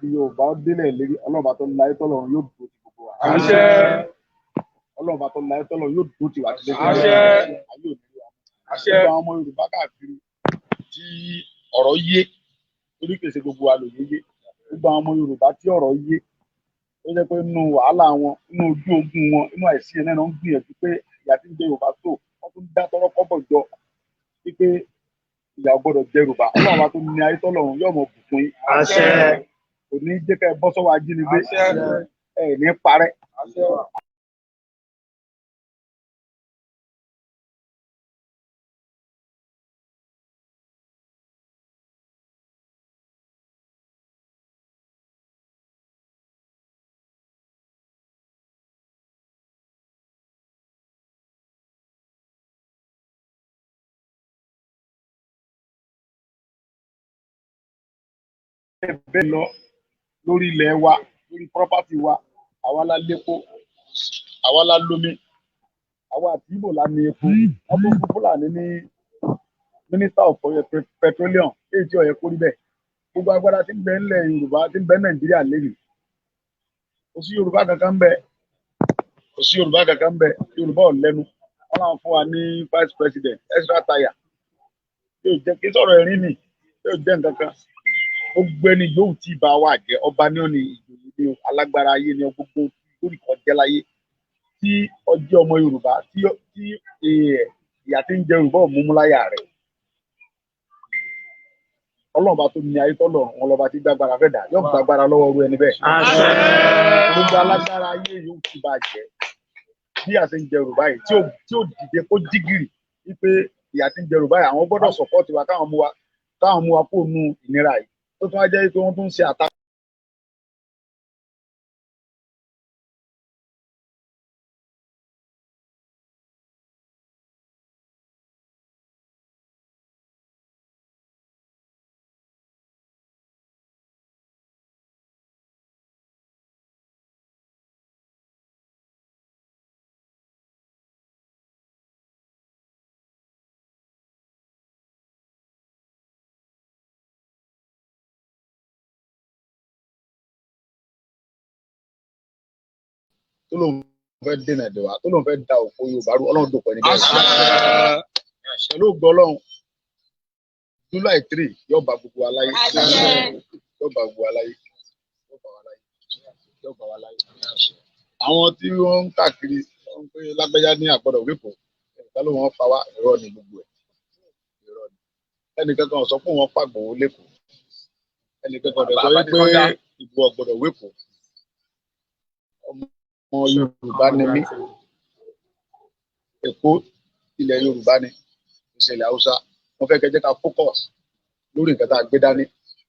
kí Yorùbá délẹ̀ lérí ọlọ́ọ̀bá tó láyé tọ́lọ́run yóò dúró ti gbogbo wa. Àṣẹ. Ọlọ́ọ̀bá tó láyé tọ́lọ́run yóò dúró ti wà sílẹ̀. Àṣẹ. Àṣẹ. Gbogbo àwọn ọmọ Yorùbá káàkiri tí ọ̀rọ̀ yé torí kèsè gbogbo wa ló yé. Gbogbo àwọn ọmọ Yorùbá tí ọ̀rọ̀ yé ó jẹ́ pé nínú wàhálà wọn, nínú ojú ogun wọn, nínú àìsí ẹ̀ náà ń gbìyànjú pé ìyà tí ń jẹ Yorùbá tó wọ́n tún dá tọ́rọ́ kọ́bọ̀ jọ wípé ìyà gbọ́dọ̀ jẹ Yorùbá. Ọlọ́ọ̀bá tó ní ayé tọ́lọ́run yóò mọ bùkún yín. Àṣẹ. Kò ní jẹ́ ká ẹ bọ́ sọ́wọ́ ajínigbé. Ẹ ní parẹ́. Bẹ́ẹ̀ lọ lórí ilẹ̀ wa, lórí property wa, àwa la lépo, àwa la lómi, àwa àti Ìgbò la ní epo. Wọ́n tó fún Fúlàní ní Minister of Petroleum èyí tí ó yẹ kó rí bẹ́ẹ̀. Gbogbo agbára tí ń bẹ ńlẹ̀ Yorùbá tí ń bẹ Nàìjíríà lẹ́yìn. Kò sí Yorùbá kankan bẹ. Kò sí Yorùbá kankan bẹ. Yorùbá ò lẹ́nu. Wọ́n náà fún wa ní Vice President extra tire. Yóò jẹ́ kí sọ̀rọ̀ ẹ̀rín nì. Yóò jẹ́ nǹkan kan. Gbogbo ẹni yóò tí bá wà jẹ ọba ní òní ìjòyè ní alágbára ayé ní gbogbo lórí kọjá láyé tí ọjọ́ ọmọ Yorùbá tí ìyà tí ń jẹ Yorùbá òmùmúláyà rẹ̀. Ọlọ́run bá tó ní ayé tọ́lọ̀ wọn lọ́ba tí gbàgbára fẹ́ dà yóò gbàgbára lọ́wọ́ ọrú ẹni bẹ́ẹ̀. Gbogbo alágbára ayé yóò tí bá jẹ bí ìyà tí ń jẹ Yorùbá yìí tí ó dìde kó jígìrì wípé ìyà tí ń jẹ Yorùbá yìí àwọn gbọ́dọ̀ sọ̀pọ̀tì wa káwọn mú wa kó nu ìnira yìí. Tó tún wá jẹ́ pé wọ́n tún ń ṣe àtakò. Tó lóun fẹ́ dènà dè wá tó lóun fẹ́ da òfò Yorùbá rú Ọlọ́run dòpọ̀ ẹni bẹ́ẹ̀. Pẹ̀lú ògbó Ọlọ́run July 3 yóò bá gbogbo aláyé. Yóò bá gbogbo aláyé. Yóò bá wa láyé. Àwọn tí wọ́n ń káàkiri wọ́n ń pè lágbájá ní àgbọ̀dọ̀ wípò ẹ̀ka ló wọ́n fa wá irọ́ ni gbogbo ẹ̀. Irọ́ ni. Ẹnìkan kan sọ pé wọ́n pàgbọ́ lẹ́kọ̀ọ́. Ẹnìkan kan sọ pé ìbò ọ̀gbọ̀dọ̀ wípò. Ọmọ Yorùbá ni mí. Èkó ilẹ̀ Yorùbá ni ìṣẹ̀lẹ̀ Haúsá. Wọ́n fẹ́ kẹ́ jẹ́ ká focus lórí nǹkan tá a gbé dání.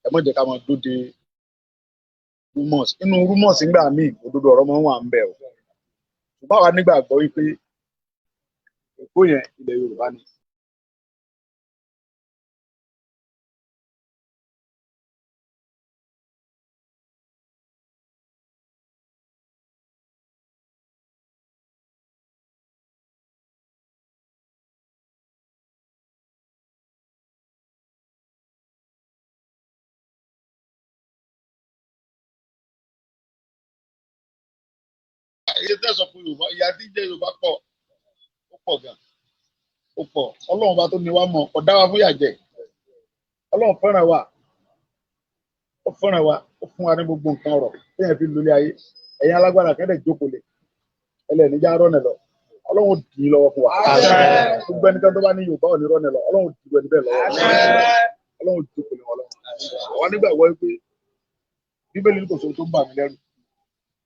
Ẹ má jẹ́ ká máa dóde rumors. Inú rumors nígbà míì òdodo ọ̀rọ̀ máa ń wà ń bẹ̀ o. Ṣùgbọ́n àwa nígbàgbọ́ wípé Èkó yẹn ilẹ̀ Yorùbá ni. Èyí tẹ̀sán fún Yorùbá ìyà tí ń jẹ Yorùbá pọ̀ ó pọ̀ gan ó pọ̀ Ọlọ́run bá tó ní wá mọ̀ ọ̀dá wa fún ìyà jẹ Ọlọ́run fẹ́ràn wa ó fẹ́ràn wa ó fún wa ní gbogbo nǹkan ọ̀rọ̀ téèyàn fi lólé ayé ẹ̀yin alágbára kẹ́dẹ̀ jókòó lé ẹlẹ́nìjà rọ́nà lọ Ọlọ́run dì í lọ́wọ́ fún wa gbogbo ẹnikẹ́ni tó bá ní Yorùbá ò ní rọ́nà lọ Ọlọ́run dì í ẹni bẹ́ẹ̀ lọ́wọ́ Ọlọ́run jókòó lé wọn lọ àwọn nígbàgbọ́ pé Bíbélì kò sóhun tó ń bà mí lẹ́rù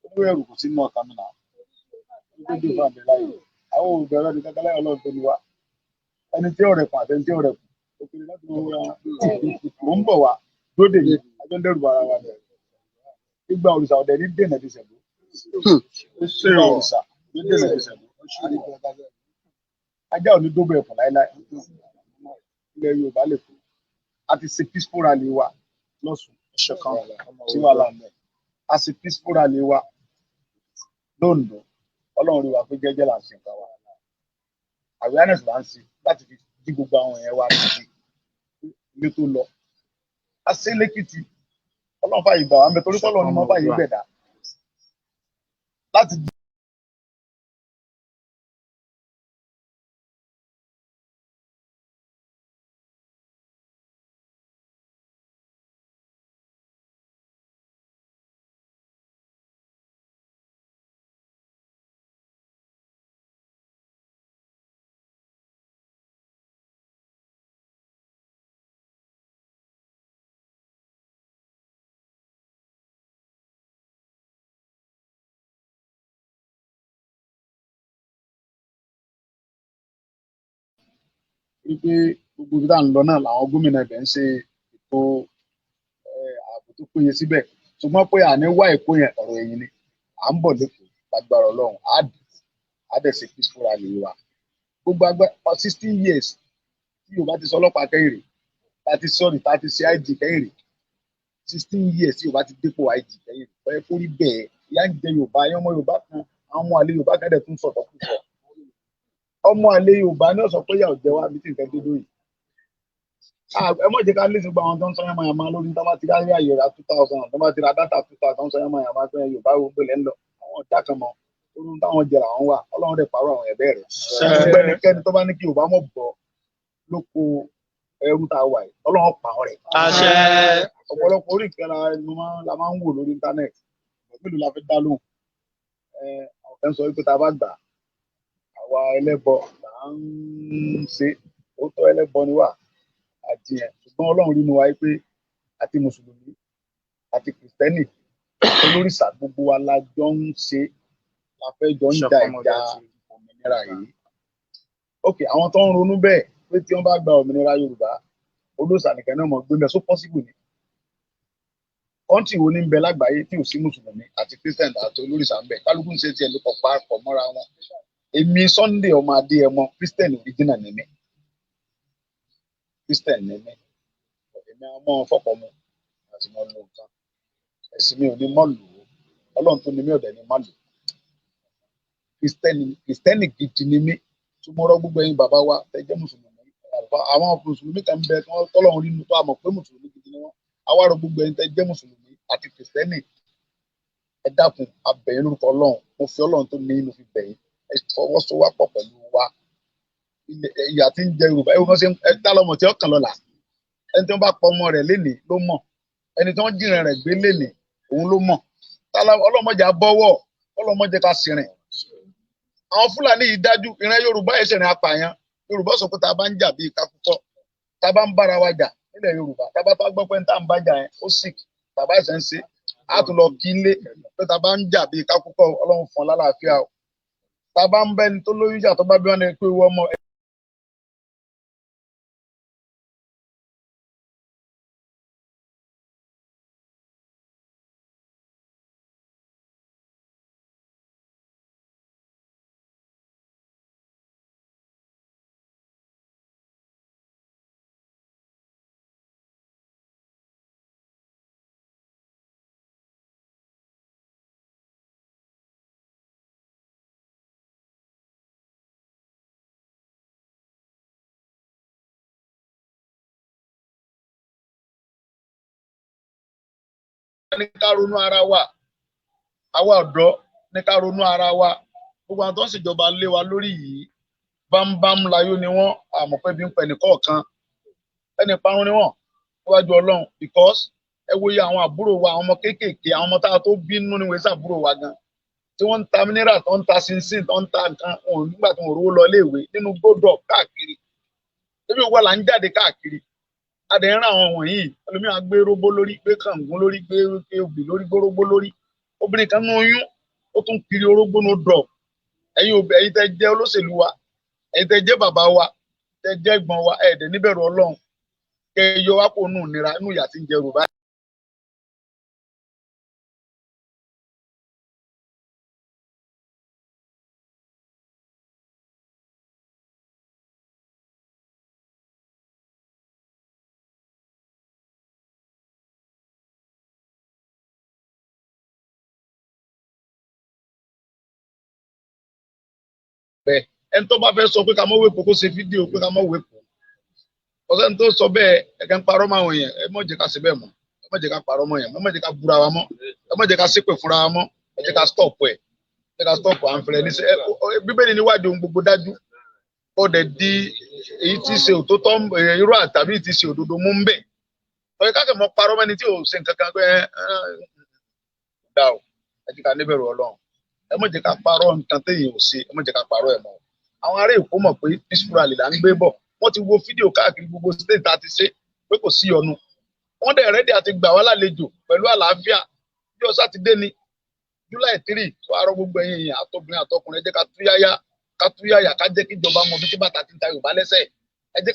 ó mú ẹrù kò sí nínú ọkàn mi náà nítorí ìfà mi láyé àwọn olùbẹ̀rẹ̀ ní kankan láyé Ọlọ́run tó ní wa ẹni tí ọ̀rẹ́ kùn àtẹni tí ọ̀rẹ́ kùn òkèlè láti mọ mò ń bọ̀ wá lóde yìí ajọ́ ń dẹ́rù bara wa bẹ̀rẹ̀ gbígba òrìṣà ọ̀dẹ ní dènà ti sẹ̀dó gbígba òrìṣà ní dènà ti sẹ̀dó ajá ò ní dóbò ẹ̀fọn láéláé ilẹ̀ Yorùbá lè fò a ti ṣe peaceful rally wa lọ́sùn ṣẹ̀kan tí wàá là mẹ́ a ṣe peaceful rally wa lóńdó Ọlọ́run rí wa pé jẹ́jẹ́ là ń ṣe nǹkan wa awareness là ń ṣe láti fi dí gbogbo àwọn èèyàn wa níbi ilé tó lọ a ṣe lẹ́kìtì Ọlọ́run fàyè gbà wá ń bẹ torí pé Ọlọ́run ni mo fàyè gbẹ̀dá láti rí pé gbogbo ibi tá à ń lọ náà làwọn gómìnà ibẹ̀ ń ṣe ètò ààbò tó péye síbẹ̀ ṣùgbọ́n pé àní wá Èkó yẹn ọ̀rọ̀ ẹ̀yìn ni à ń bọ̀ lẹ́kọ̀ọ́ lágbára Ọlọ́run á dẹ̀ ṣe peaceful rally wa gbogbo agbẹ́ 16 years tí Yorùbá ti sọ ọlọ́pàá kẹ́yìn rè tá a ti ṣe IG kẹ́yìn rè 16 years tí Yorùbá ti dépò IG kẹ́yìn rè bẹ́ẹ̀ kó rí bẹ́ẹ̀ ìyà ń jẹ Yorùbá ayé ọmọ Yorùbá kan àwọn ọmọ àlè Yorùbá kan dẹ̀ tún sọ̀tọ̀ púpọ̀ ọmọ àlè Yorùbá ní ọ̀sán pé yà ò jẹ́ wá bí tí nǹkan dé lóyè ẹ mọ̀ jẹ́ ká lè ṣùgbọ́n àwọn tó ń sọ yàmà yàmà lórí tó bá ti ráyè àyè ra 2000 tó bá ti ra dátà 2000 tó ń sọ yàmà yàmà pé Yorùbá gbogbo ilẹ̀ ń lọ àwọn ọ̀dà kan mọ̀ orun táwọn jẹrà àwọn wà Ọlọ́run dẹ̀ pàrọ̀ àwọn ẹ̀bẹ̀ rẹ̀ ẹnikẹ́ni tó bá ní kí Yorùbá mọ̀ bọ̀ lóko ẹrú tá a wà yìí Ọlọ́run pa ọ́ rẹ̀. ọ̀pọ̀lọpọ̀ orí ìkẹ́ la máa ń wò lórí íńtánẹ́ẹ̀tì mélòó la fi dá lóhùn àwọn kan sọ wípé tá a bá gbà àwa ẹlẹ́bọ là ń ṣe òótọ́ ẹlẹ́bọ ni wà àdìyàn ṣùgbọ́n Ọlọ́run rí nu wa pé àti mùsùlùmí àti kìrìsìtẹ́nì olórìṣà gbogbo wa la jọ ń ṣe la fẹ́ jọ ń ja ìjà òmìnira yìí. ok àwọn tó ń ronú bẹ́ẹ̀ pé tí wọ́n bá gba òmìnira Yorùbá olóòṣà nìkan náà mọ̀ gbé mẹ́ so possible ni kọ́ńtì wo ní ń bẹ lágbàáyé tí ò sí mùsùlùmí àti christian àti olórìṣà ń bẹ kálukú ń ṣe tiẹ̀ ló pọ̀ mọ́ra wọn èmi Sunday ọmọ Adéyẹmọ christian original ni mí christian ni mí èmi ọmọ fọ́pọ̀ mu àti mo lo nǹkan ẹ̀sìn mi ò ní mọ́ lò ó Ọlọ́run tó ní mí ọ̀dẹ̀ ni má lò kristẹni gidi ni mí túmọ̀rọ̀ gbogbo ẹ̀yin bàbá wa tẹ́ jẹ́ mùsùlùmí àwọn mùsùlùmí kan bẹ tí wọ́n tọ́lọ́run nínú tó àmọ̀ pé mùsùlùmí gidi ni wọ́n àwárò gbogbo ẹ̀yin tẹ́ jẹ́ mùsùlùmí àti kristẹni ẹ dákun abẹ̀yìn lórúkọ Ọlọ́run mo fi Ọlọ́run tó ní inú fi bẹ̀yìn ẹ fọwọ́sowọ́pọ̀ pẹ̀lú wa ìyà tí ń jẹ Yorùbá ẹ wọ́n ṣe ẹ dá lọ́mọ tí ó kàn lọ́la ẹni tí wọ́n bá pọ̀ ọmọ rẹ̀ lénìí ló mọ̀ ẹni tí wọ́n jìnrìn rẹ̀ gbé lénìí òun ló mọ̀ ọlọ́mọdé abọ́wọ́ ọlọ́mọdé ká sìnrìn àwọn Fúlàní yìí dájú ìran Yorùbá ẹ̀ṣẹ̀ rìn apààyàn Yorùbá sọ pé tá a bá ń jà bíi kakúkọ́ tá a bá ń bára wa jà nílẹ̀ Yorùbá tá a bá gbọ́ pé tá a ń bá jà yẹn ó sick tàbá ẹ̀sẹ̀ ń ṣe á tún lọ kí ilé pé tá a bá ń jà bíi kakúkọ́ Ọlọ́run fún ọ lálàáfíà o tá a bá ń bẹ́ni tó lóyún jà tó bá bí wọn ní pé wọ́n mọ ní ká ronú ara wa àwa ọ̀dọ́ ní ká ronú ara wa gbogbo àwọn tó ń ṣèjọba lé wa lórí yìí bámbám láyé ni wọ́n àmọ́ pé bí ń pẹ nìkọ̀ọ̀kan ẹni parun ni wọ́n níwájú Ọlọ́run because ẹ wo iye àwọn àbúrò wa àwọn ọmọ kéékèèké àwọn ọmọ tá a tó bínú ní wẹ́sà àbúrò wa gan tí wọ́n ń ta mineral tó ń ta sinsin tó ń ta nǹkan wọn nígbà tí wọ́n rówó lọ iléèwé nínú gbódọ̀ káàkiri ebi òwò là ń jáde káàkiri adẹ̀rìn àwọn wọ̀nyí ẹlòmíràn gbé rógbó lórí gbé kàngún lórí gbé obì lórí gbórógbó lórí obìnrin kan ní oyún ó tún kiri orógbó ní drop ẹ̀yin tẹ́ jẹ́ olóṣèlú wa ẹ̀yin tẹ́ jẹ́ bàbá wa tẹ́ jẹ́ ẹ̀gbọ́n wa ẹ̀ẹ́dẹ̀ níbẹ̀rù Ọlọ́run kẹ́ ẹ yọ wá kó nù nira inú ìyà tí ń jẹ Yorùbá. bẹ́ẹ̀ ẹni tó bá fẹ́ sọ pé ká mọ̀ wépo kó ṣe fídíò pé ká mọ̀ wépo ọ̀sẹ̀ tó sọ bẹ́ẹ̀ ẹ̀kẹ́ ń parọ́ máa wọ̀nyẹn ẹ mọ̀ jẹ́ ká ṣe bẹ́ẹ̀ mọ́ ẹ má jẹ́ ká parọ́ mọ́ yẹn, ẹ má jẹ́ ká búra wa mọ́, ẹ má jẹ́ ká ṣépè fúnra wa mọ́, ẹ jẹ́ ká stop ẹ̀, ẹ jẹ́ ká stop à ń fẹ́rẹ̀ ní sẹ́ Bíbélì níwájú ohun gbogbo dájú ó dẹ̀ di èyí tí ṣe òtótọ́ irọ́ àtàbí tí ṣe òdodo mú ń bẹ̀ ọ̀yẹ́ ká kẹ́ mọ́ parọ́ mẹ́ni tí ò ṣe nǹkan kan pé dá o ẹ jẹ́ ká níbẹ̀rù Ọlọ́run ẹ má jẹ́ ká parọ́ nǹkan téèyàn ò ṣe ẹ má jẹ́ ká parọ́ ẹ̀ mọ́ àwọn ará Èkó mọ̀ pé peaceful rally là ń gbé bọ̀ wọ́n ti wo fídíò káàkiri gbogbo state tá a ti ṣe pé kò sí ọ̀nù wọ́n dẹ̀ rẹ́dí àti gbà wá lálejò pẹ̀lú àlàáfíà ọjọ́ sátidé ni July 3 tó arọ gbogbo ẹ̀yin èèyàn àtọkùnrin àtọkùnrin ẹ jẹ́ ká túyáyà ká jẹ́ kí ìjọba mọ bí tí bàtà ti ń ta Yorùbá lẹ́sẹ̀ ẹ jẹ́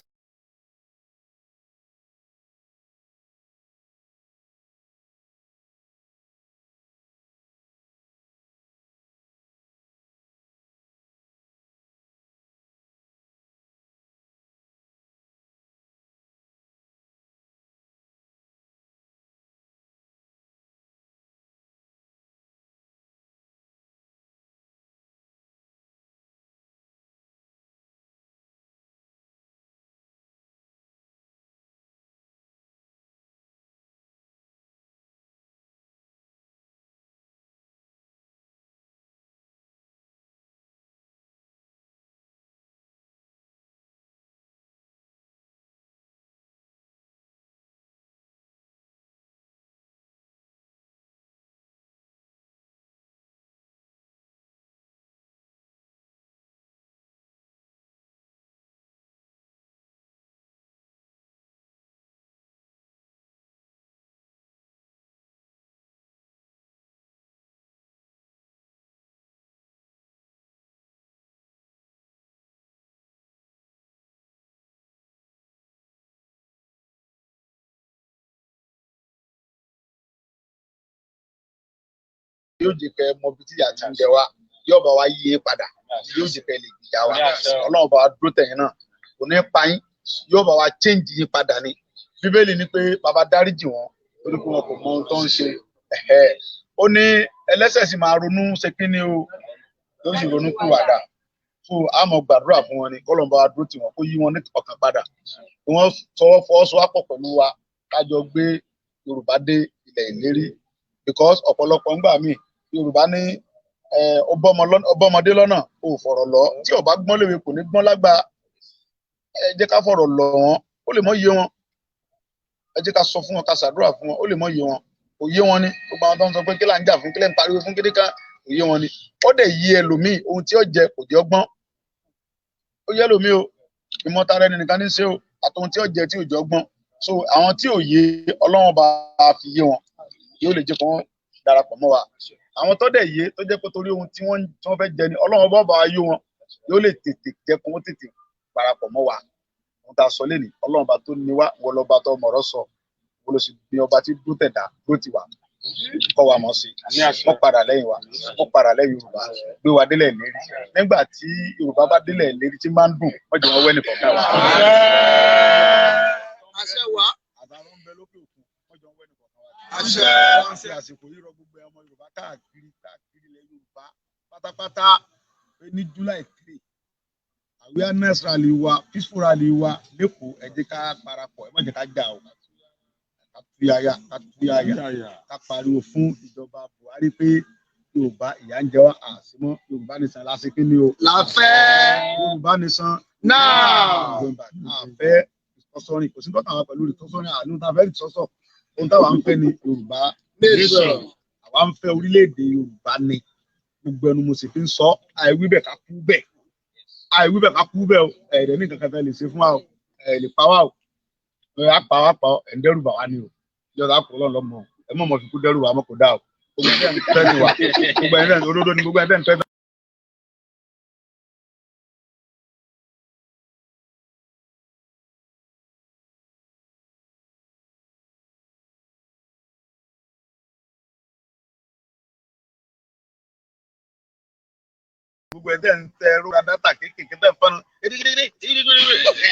yóò jẹ́ kẹ́ mọ bí tí ìyà ti ń jẹ wá yóò bá wa yí padà yóò jẹ́ kẹ́ lè gbìyà wa Ọlọ́run bá wa dúró tẹ̀yìn náà kò ní pa yín yóò bá wa change yín padà ni Bíbélì ní pé bàbá dáríjì wọn torí pé wọn kò mọ ohun tó ń ṣe ó ní ẹlẹ́ṣẹ̀ sì máa ronú ṣe kí ni o yóò sì ronú kúwàdà so a máa gbàdúrà fún wọn ni k'Ọlọ́run bá wa dúró tì wọ́n kó yí wọn ní ọkàn padà kí wọ́n fọwọ́sowọ́pọ̀ pẹ̀lú wa kájọ gbé Yorùbá dé ilẹ̀ ìlérí because ọ̀pọ̀lọpọ̀ ńgbà míì Yorùbá ní ọbọmọdé lọ́nà ò fọ̀rọ̀ lọ tí ó bá gbọ́n léwe kò ní gbọ́n lágbà ẹ jẹ́ ká fọ̀rọ̀ lọ wọn ó lè mọ iye wọn ẹ jẹ́ ká sọ fún wọn ká ṣàdúrà fún wọn ó lè mọ iye wọn kò yé wọn ni gbogbo àwọn tó ń sọ pé kí là ń jà fún kí lẹ́ ń pariwo fún kíní kan kò yé wọn ni ó dẹ̀ yí ẹlòmíì ohun tí ó jẹ kò jẹ́ ọgbọ́n ó yẹ ẹlòmíì o ìmọ̀tara ẹni nìkan ní ṣe o àtòhun tí ó jẹ tí ò jẹ́ ọgbọ́n so àwọn tí ò yé Ọlọ́run bá fi yé wọn yóò lè jẹ́ kó wọ́n darapọ̀ mọ́ wa àwọn tó dẹ̀ yé tó jẹ́ pé torí ohun tí wọ́n fẹ́ jẹ ni Ọlọ́run bá bá wa yó wọn yóò lè tètè jẹ́ kó wọ́n tètè darapọ̀ mọ́ wa ohun tá a sọ lẹ́nìí Ọlọ́run bá tó ní wá wọ́n lọ́ba tó mọ̀rọ̀ sọ wọ́n lọ sí ní ọba tí dúró tẹ̀dá dúró ti wà kọ́ wa mọ̀ sí wọ́n padà lẹ́yìn wa wọ́n padà lẹ́yìn Yorùbá gbé wa délẹ̀ lérí nígbà tí Yorùbá bá délẹ̀ lérí tí máa ń dùn wọ́n jẹ́ wọn wẹ́ nìkan fún wa. àṣẹ wa àtàwọn ń bẹ lókè òkun wọ́n jọ ń wẹ́ nìkan fún wa. àṣẹ àsìkò yìí rọ gbogbo ọmọ Yorùbá káàkiri ilẹ̀ Yorùbá pátápátá pé ní July 3 awareness rally wa peaceful rally wa lẹ́kọ̀ọ́ ẹ jẹ́ ká parapọ̀ ẹ má jẹ́ ká jà o ká túyáyà ká pariwo fún ìjọba Buhari pé Yorùbá ìyà ń jẹ wá àsìmọ́ Yorùbá nìsan lásìkò ní o. láfẹ́ Yorùbá nìsan náà àfẹ́ ìtọ́sọ́rin kò sí tọ́ka wa pẹ̀lú ìtọ́sọ́rin àánú tá a fẹ́ ìtọ́sọ́ ohun táwa ń fẹ́ ni Yorùbá nation àwa ń fẹ́ orílẹ̀-èdè Yorùbá ni gbogbo ẹnu mo sì fi ń sọ àìwí bẹ́ẹ̀ ká kú bẹ́ẹ̀ àìwí bẹ́ẹ̀ ká kú bẹ́ẹ̀ o ẹ̀ẹ́dẹ̀ ní kankan fẹ́ lè ṣe fún wa o ẹ̀ lè pa wá o ẹ̀ á pa wá pa ẹ̀ ń dẹ́rù bà wá ni o ìjọba kò lọ́mọ ẹ̀ mọ̀ fi kú dẹ́rù wá mọ́ kò dá o gbogbo ẹ̀ ń tẹ́ ni wa gbogbo ẹ̀ ń olódó ni gbogbo ẹ̀ ń tẹ́ gbogbo ẹ̀dẹ̀ ń tẹ rúra dátà kéékèèké tẹ̀ ń fọ́nà gidigidi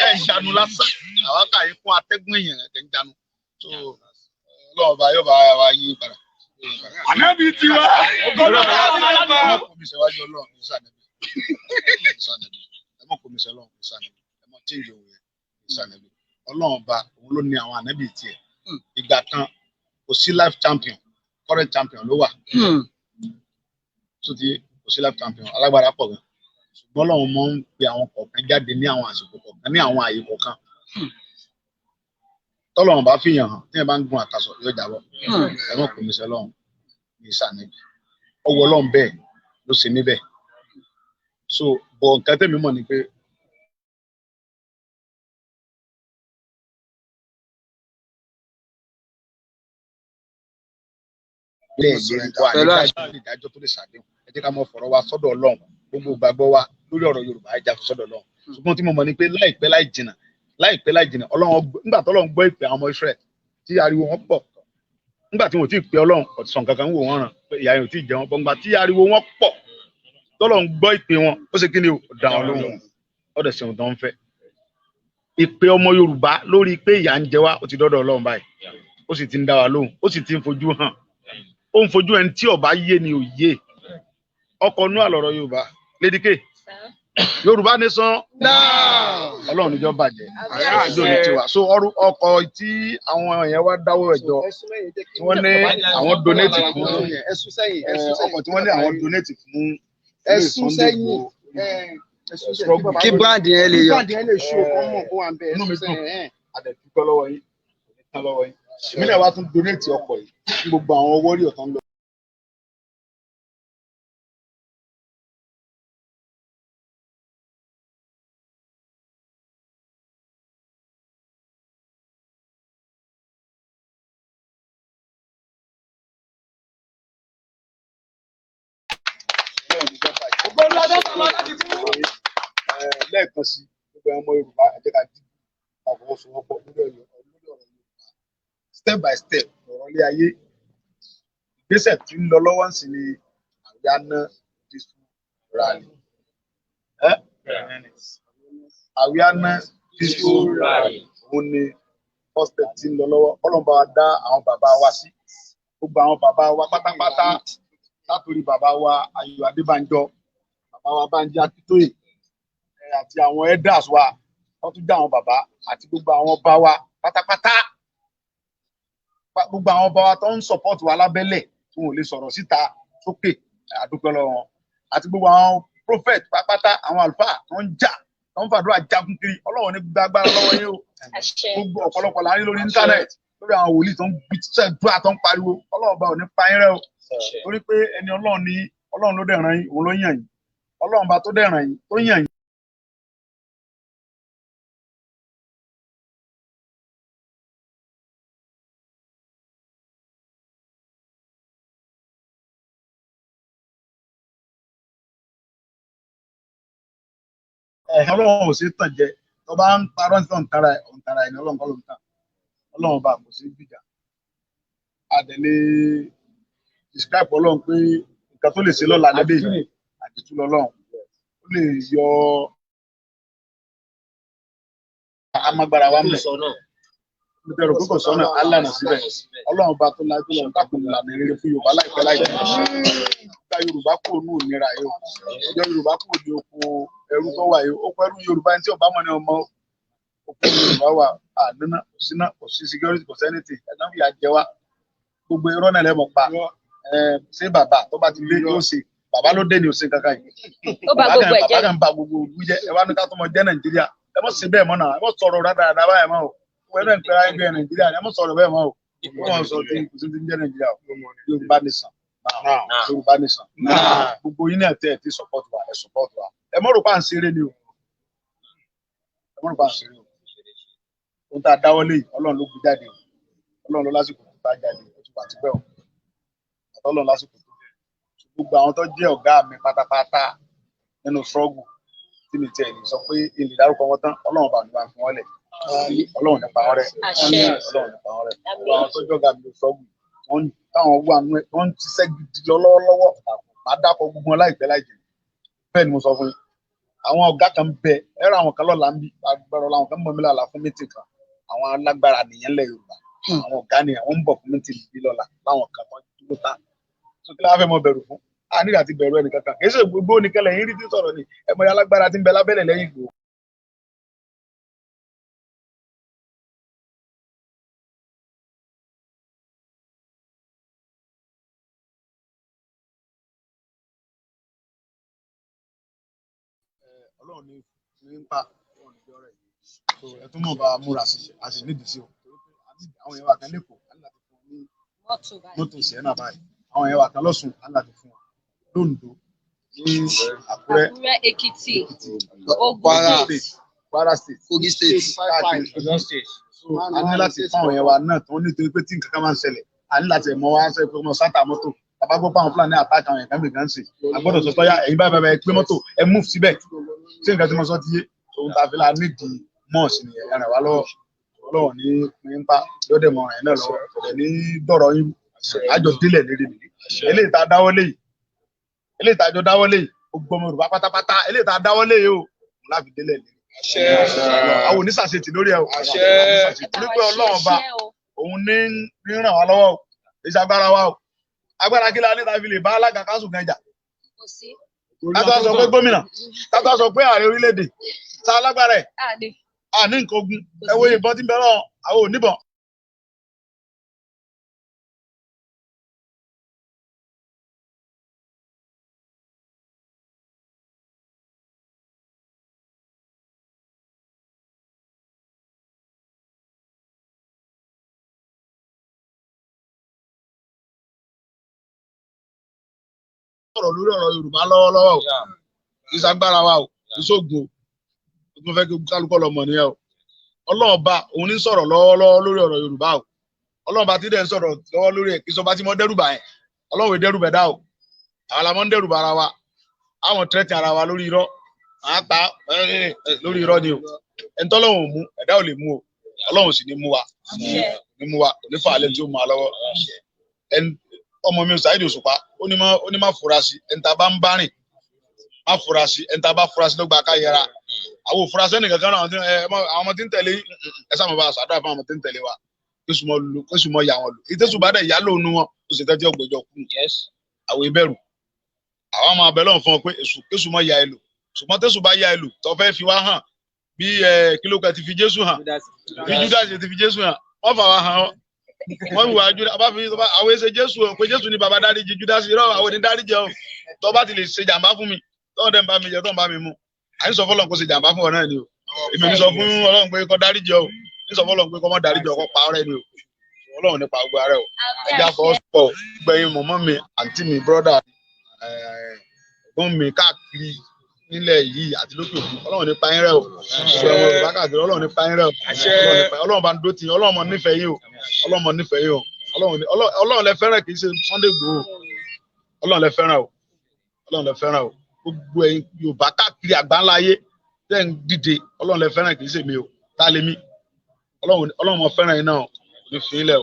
ẹ̀ ń janu lásán àwọn kàyé fún atẹ́gùn èèyàn ẹ̀ ń janu tó Ọlọ́run bá yóò bá wa yí padà. ànábì tiwa ọgọ́dọ̀ bá kò mi sẹ́wájú Ọlọ́run ní sànẹ́bí ẹ mọ̀ kò mi sẹ́ Ọlọ́run ní sànẹ́bí ẹ mọ̀ tíǹgì òun yẹn ní sànẹ́bí Ọlọ́run bá òun ló ní àwọn ànábì tiẹ̀ ìgbà kan kò sí life champion current champion ló wà tó ti kò sí life champion alágbára pọ̀ gan ṣùgbọ́n Ọlọ́run mọ̀ ń pe àwọn kọ̀ọ̀kan jáde ní àwọn àsìkò kọ̀ọ̀kan ní àwọn àyè kọ̀ọ̀kan tọ́lọ́run bá fìyàn hàn tí ẹ bá ń gun àkàsọ̀ yóò jábọ́ ẹ mọ̀ kò ní sẹ́ lọ́run ní ìsànẹ́bí ọwọ́ Ọlọ́run bẹ́ẹ̀ ló ṣe níbẹ̀ so bọ̀ nǹkan tẹ̀mí mọ̀ ni pé ìdájọ́ tó lè ṣàdéhùn ẹ jẹ́ ká mọ̀ fọ̀rọ̀ wa sọ́dọ̀ Ọlọ́run gbogbo gbàgbọ́ wa lórí ọ̀rọ̀ Yorùbá ẹ jà fún sọ́dọ̀ Ọlọ́run ṣùgbọ́n tí mo mọ̀ ni pé láìpẹ́ láì jìnnà Ọlọ́run nígbà tó Ọlọ́run gbọ́ ìpè àwọn ọmọ Israẹl tí ariwo wọn pọ̀ nígbà tí wọn ò tí ì pe Ọlọ́run ọ̀sán kankan wò wọ́n ràn pé ìyá yẹn ò tí ì jẹ wọn bọ́ngbà tí ariwo wọn pọ̀ tọ́lọ́run gbọ́ ìpè wọn ó ṣe kí ni ó dá wọn lóhùn ó dẹ̀ ṣeun tó ń fẹ́ ìpè ọmọ Yorùbá lórí pé ìyà ń jẹ wá ó ti dọ́dọ̀ Ọlọ́run báyìí ó sì ti ń dá wa lóhùn ó sì ti ń fojú hàn ó ń fojú ẹni tí ọba yé ni ò yé ọkọ̀ nú àlọ́rọ̀ Yorùbá lédíkè Yorùbá nation Ọlọ́run níjọ́ bàjẹ́ àjọ ní tiwa so ọkọ̀ tí àwọn èèyàn wá dáwọ́ ẹ̀jọ́ tí wọ́n ní àwọn donate fún ọkọ̀ tí wọ́n ní àwọn donate fún kí báńdì yẹn lè yọ inú mi dùn àdẹ̀dúgbọ́ lọ́wọ́ yín tán lọ́wọ́ yín èmi náà wá tún donate ọkọ̀ yìí fún gbogbo àwọn owó rí ọ̀tán lọ. Lẹ́ẹ̀kan sí gbogbo ọmọ Yorùbá ẹ jẹ́ ká jí àfọwọ́sowọ́pọ̀ lórí ọ̀rọ̀ Yorùbá step by step ọ̀rọ̀ ilé ayé ìgbésẹ̀ tí ń lọ lọ́wọ́ ń sì ni Awiana Peaceful Rally Awiana Peaceful Rally òun ni first step tí ń lọ lọ́wọ́ Ọlọ́run bá wa dá àwọn bàbá wa sí gbogbo àwọn bàbá wa pátápátá látòrí bàbá wa Ayọ̀ Adébánjọ bàbá wa Bánjí Akíntóyè àti àwọn elders wa wọ́n tún dá àwọn bàbá àti gbogbo àwọn ọba wa pátápátá gbogbo àwọn ọba wa tó ń support wa lábẹ́lẹ̀ tí wọn ò lè sọ̀rọ̀ síta sókè àdúpẹ́ lọ́wọ́ wọn àti gbogbo àwọn prophet pátápátá àwọn àlùfáà tó ń jà tó ń fàdúrà jagun kiri Ọlọ́run ní gbàgbára lọ́wọ́ yín o gbogbo ọ̀pọ̀lọpọ̀ láàrin lórí íńtánẹ́ẹ̀tì lórí àwọn wòlíì tó ń gbìtẹ́dúrà tó ń pariwo Ọlọ́run bá ò ní pa yín rẹ́ o torí pé ẹni Ọlọ́run ní Ọlọ́run ló dẹ̀ ràn yín òun ló yàn yín Ọlọ́run bá tó dẹ̀ ràn yín tó yàn yín. Ọlọ́run ò sí tàn jẹ tó bá ń parọ́ sí ọ̀ǹtara ẹni Ọlọ́run kọ́ ló ń tàn Ọlọ́run bá kò sí gbìjà àdẹ̀lé describe Ọlọ́run pé nǹkan tó lè ṣe lọ́la lẹ́dẹ̀ àdìtú lọ́lọ́run ó lè yọ amágbára wa mẹ́ nítorí pé kò sọ́nà alànà síbẹ̀ Ọlọ́run bá tó lájú lọ́run dákun lànà rere fún Yorùbá láìpẹ́ láìpẹ́ gba Yorùbá kúrò ní òmìnira yìí ọjọ́ Yorùbá kúrò ní oko ẹrú tó wà yìí ó pẹ́rú Yorùbá ẹni tí ọba mọ̀ ní ọmọ oko Yorùbá wà àdínà òsínà òsín security kò sẹ́nìtì ẹ̀dá fìyà jẹ wá gbogbo irọ́ náà lẹ́mọ̀ pa ṣé bàbá tó bá ti lé yóò ṣe bàbá ló dé ní òsín kankan yìí bàbá kan ba gbogbo òlú jẹ ẹ wá ní ká tó mọ jẹ Nàìjíríà ẹ mọ̀ sí bẹ́ẹ̀ mọ́ náà ẹ mọ̀ sọ̀rọ̀ dáadáa báyìí mọ́ o wẹ́rẹ́ ń pẹ́ra ẹgbẹ́ Nàìjíríà ẹ mọ̀ sọ̀rọ̀ bẹ́ẹ̀ mọ́ o wọ́n sọ tí kò sí ti ń jẹ́ Nàìjíríà Yorùbá nation Yorùbá nation gbogbo yín náà tẹ́ ẹ ti support wa ẹ support wa ẹ mọ̀ rò pa à ń ṣeré ni o ẹ mọ̀ rò pa à ń ṣeré o ohun tá a dáwọ́ lé Ọlọ́run ló gbé jáde o Ọlọ́run ló lásìkò tó bá jáde ó ti wà tipẹ́ o Ọlọ́run lásìkò tó gbogbo àwọn tó jẹ́ ọ̀gá mi pátápátá nínú struggle tí mi tiẹ̀ lè sọ pé ilé dárúkọ wọn tán Ọlọ́run bá mi bá fún wọn lẹ̀ Ọlọ́run nípa wọn rẹ̀ Ọlọ́run nípa wọn rẹ̀ àwọn tó jẹ́ ọ̀gá mi ló struggle wọn táwọn wà nú ẹ̀ wọ́n ti ṣẹ́ gidi lọ́wọ́lọ́wọ́ máa dákọ̀ gbogbo wọn láìpẹ́ láìjẹ́ bẹ́ẹ̀ ni mo sọ fún yín àwọn ọ̀gá kan bẹ ẹ̀rọ àwọn kan lọ́la ń bí agbára làwọn kan mọ̀ mí lọ́la fún mítì kan àwọn alágbára nìyẹn lẹ̀ Yorùbá àwọn ọ̀gá nìyẹn wọ́n ń bọ̀ fún mítì bí lọ́la láwọn kan tó dúró tán tó kí láwọn fẹ́ mọ bẹ̀rù fún a nígbà tí bẹ̀rù ẹnì kankan kì í ṣe gbogbo nìkan lẹ́yìn rí tí sọ̀rọ̀ ni ẹ̀mọ alágbára ti ń bẹ lábẹ́lẹ̀ lẹ́yìn Ìgbòho Ọlọ́run ní ń pa Ọlọ́run ní ọ̀rẹ́ so ẹ tún mọ̀ bá múra sí a sì nídìí sí o àwọn yẹn wà kan lẹ́kọ̀ọ́ aláàtì fún ní mọ́tò Sienna báyìí àwọn yẹn wà kan lọ́sùn aláàtì fún wa lóńdó ní Àkúrẹ́ Èkìtì Ògùn Kwara State Kogi State Ọ̀yọ́ State so a ní láti fún àwọn yẹn wa náà tó nítorí pé tí nǹkan kan máa ń ṣẹlẹ̀ a ní láti mọ wá sọ pé ọmọ sátà mọ́tò bàbá gbọ́ pé àwọn Fúlàní àtàkì àwọn ẹ̀ka mìíràn sí a gbọ́dọ̀ sọ tọ́yà ẹ̀yin báyìí báyìí pé mọ́tò ẹ move síbẹ̀ ṣé nǹkan tí mo sọ ti yé òun tàbí la nídìí mọ́ọ̀sì ni ẹ̀ràn wá lọ́wọ́ Ọlọ́run ní nípa lọ́dẹ̀ mọ́ ẹ̀ náà lọ́wọ́ ọ̀dẹ̀ ní dọ̀rọ̀ yín àjọ délẹ̀ lérí mi eléyìí tá a dáwọ́ léyìí eléyìí tá a jọ dáwọ́ léyìí gbogbo ọmọ Yorùbá pátápátá eléyìí tá a dáwọ́ léyìí o láfi délẹ̀ lérí àwọn oníṣàṣetì lórí ẹ̀ o torí pé Ọlọ́run ọba òun ní ràn wá lọ́wọ́ iṣẹ́ agbára wa o agbára kí la ní tàbí lè bá alága káṣù kan jà kátó sọ pé gómìnà kátó sọ pé ààrẹ orílẹ̀-èdè tá alágbára ẹ̀ àní nǹkan ogun ẹ wo ìbọn tí ń bẹ lọ́wọ́ àwọn oníbọn. Ọ̀rọ̀ lórí ọ̀rọ̀ Yorùbá lọ́wọ́lọ́wọ́ o ìsagbára wa o ìṣògùn o tó fẹ́ kí kálukọ́ lọ mọ̀ nìyẹn o Ọlọ́run ọba òun ní sọ̀rọ̀ lọ́wọ́lọ́wọ́ lórí ọ̀rọ̀ Yorùbá o Ọlọ́run ọba tí dẹ̀ ń sọ̀rọ̀ lọ́wọ́ lórí ẹ̀ kí sọba tí mo dẹ́rùbà yẹn Ọlọ́run ò dẹ́rùbẹ̀ dá o àwọn làwọn ń dẹ́rùbà ara wa àwọn tẹ́tì ara wa lórí irọ́ àá ta lórí irọ́ ni o ẹni tọ́lọ́run ò mú ẹ̀dá ò lè mú o Ọlọ́run sì ní mú wa kò ní fà á lẹ́ni tí ó mú wa lọ́wọ́ ọmọ mi Saheed Òṣùpá ó ní má fura sí ẹni tá a bá ń bá rìn má fura sí ẹni tá a bá fura sí ló gba ká yẹra àwọn òfurasí ẹnìkan kan náà àwọn ọmọ tí ń tẹ̀lé ẹ sáà mo bá aṣọ àdúrà fún àwọn ọmọ tí ń tẹ̀lé wa kéṣù mọ ya wọn lò ìtẹ́sù bá dẹ̀ yá lóun wọn ó sì tẹ́tí ọgbẹ́jọ kú àwọn ìbẹ̀rù àwọn máa bẹ̀ lọ́n fún ọ pé kéṣù mọ ya ẹ lò ṣùgbọ́n tẹ́sù bá ya ẹ lò tó fẹ́ fi wá hàn bí kílókè ti fi Jésù hàn bí Judas ti fi Jésù hàn wọ́n fà wá hàn wọ́n wù wá Judas bá fi àwọn ẹsẹ̀ Jésù pé Jésù ni bàbá dáríjì Judas irọ́ àwọn ènìyàn dáríjì ọ tó bá ti lè ṣe jàǹbá fún mi tọ́wọ́n dẹ̀ ń bá mi jẹ tó ń bá mi mú àyìn sọ fọlọ́n kó ṣe jàǹbá fún ọ náà ni o èmi ní sọ fún Ọlọ́run pé kó dáríjì ọ ní sọ fọlọ́n pé kó má dáríjì ọ kó pa ọ̀rẹ́ ni o Ọlọ́run nípa gbogbo ara o ẹjẹ àfọwọ́sọ gbẹ̀yìn mọ̀mọ́ mi àǹtí mi brọ́dà ẹ̀gbọ́n mi káàkiri nílẹ̀ yìí àti lókè òkun Ọlọ́run nípa yín rẹ o ṣùgbọ́n Yorùbá káàkiri Ọlọ́run nípa yín rẹ o Ọlọ́run bá ń dó tì yín Ọlọ́run mọ̀ nífẹ̀ẹ́ yín o Ọlọ́run mọ̀ nífẹ̀ẹ́ yín o Ọlọ́run lẹ fẹ́ràn kì í ṣe Sunday Igboho Ọlọ́run lẹ fẹ́ràn o Ọlọ́run lẹ fẹ́ràn o gbogbo ẹ̀yin Yorùbá káàkiri àgbáńlá ayé tẹ́ ń dìde Ọlọ́run lẹ fẹ́ràn kì í ṣe mi o tá a lè mí Ọlọ́run mọ̀ fẹ́ràn yín náà ní fi ilẹ̀ o.